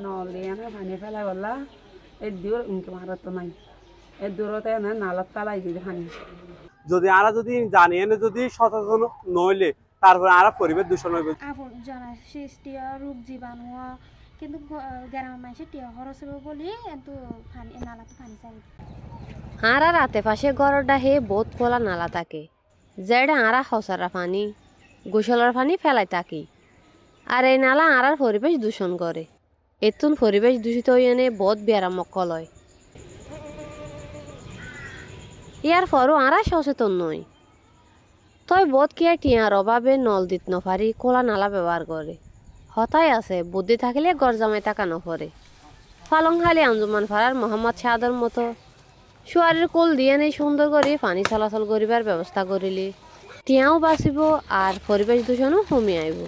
নলিয়ানা পানি ফেলা বললা এই দূর ইনকে মারত নাই এই দূরতে না নালত ফেলাই যদি পানি যদি আরা যদি জানি এনে যদি সচেতন নইলে তারপরে আরা পরিবেশ দূষণ হইবে আবর্জনা সৃষ্টি রোগ জীবাণু কিন্তু গ্রামের মানুষের টিয়া খরচ হবে বলি কিন্তু পানি নালাতে পানি চাই আরা রাতে পাশে গড়টা হে বহুত খোলা নালা থাকে যেটা আরা হসারা পানি গোসলের পানি ফেলাই থাকি আর এই নালা আরার পরিবেশ দূষণ করে এতুন পরিবেশ দূষিত হইনে বহুত বেয়ারামক্কল হয় ইয়ার পরও আরা সচেতন নয় তই বোধ কিয়া টিয়ার অভাবে নল দিত নপারি খোলা নালা ব্যবহার করে হতাই আছে বুদ্ধি থাকিলে গড় জামাই টাকা নপরে ফালংহালি আঞ্জুমান ফারার মোহাম্মদ শাহাদর মতো শুয়ারের কোল দিয়ে নেই সুন্দর করে পানি চলাচল করিবার ব্যবস্থা করিলে টিয়াও বাঁচিব আর পরিবেশ দূষণও কমে আইব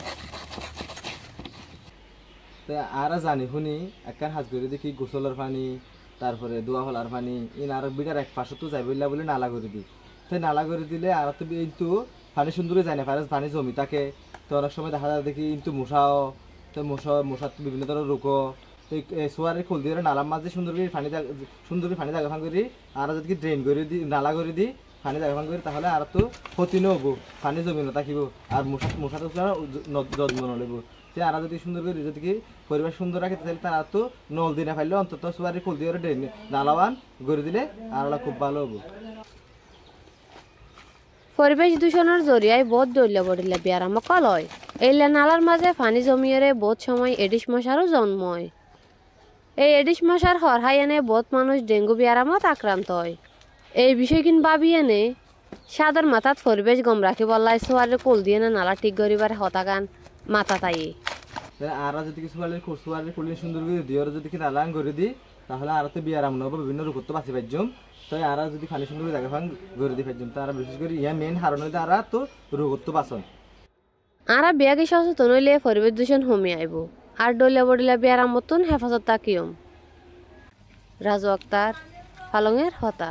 আরা জানি শুনি একখান হাজ করে দেখি গোসলের পানি তারপরে দোয়া হলার পানি ইন আর বিটার এক পাশে তো যাইবইলা বলে নালা করে দিই তাই নালা করে দিলে আর তো কিন্তু পানি সুন্দরে যায় না ফারাজ পানি জমি থাকে তো অনেক সময় দেখা যায় দেখি কিন্তু মশাও তো মশা বিভিন্ন ধরনের রোগও তো সোয়ারের খোল দিয়ে নালার মাঝে সুন্দর করে পানি জায়গা ফান করি আর যদি ড্রেন করে দিই নালা করে দিই পানি জায়গা ফান করি তাহলে আর তো ক্ষতি নহব পানি জমি না থাকিব আর মশা তো যত্ন নলব যে আর যদি সুন্দর করে যদি কি পরিবেশ সুন্দর রাখে তাহলে তারা তো নল দিনে ফাইলে অন্তত সোয়ারি খোল দিয়ে ড্রেন নালাবান করে দিলে আর খুব ভালো হবো পরিবেশ দূষণের জরিয়ায় বহুত দৈল্য বড়িলে বেয়ারামকল হয় এইলে নালার মাঝে পানি জমিয়ে বহুত সময় এডিস মশারও জন্ম হয় এই এডিস মশার হরহাই এনে বহুত মানুষ ডেঙ্গু বেয়ারামত আক্রান্ত হয় এই বিষয় কিন ভাবি এনে সাদর মাথাত পরিবেশ গম রাখি বললাই সোয়ারের কোল দিয়ে নালা ঠিক করিবার হতাগান মাথা তাই আর যদি কিছু সোয়ারের কোল সুন্দর করে দিই আর যদি নালা করে দিই তাহলে আর তো বিয়ারাম নব বিভিন্ন রোগ তো বাঁচি পাইজম তাই আর যদি পানি সুন্দর জায়গা ফান গড়ে দিয়ে পাইজম তারা বিশেষ করে ইয়া মেন হারণ হইতে আর তো রোগ তো বাঁচন আরা বিয়াকে সচেতন হইলে পরিবেশ দূষণ কমে আইব আর ডলিয়া বডিলা বিয়ারাম মতন হেফাজত তাকিয়ম রাজু আক্তার ফালংয়ের হতা।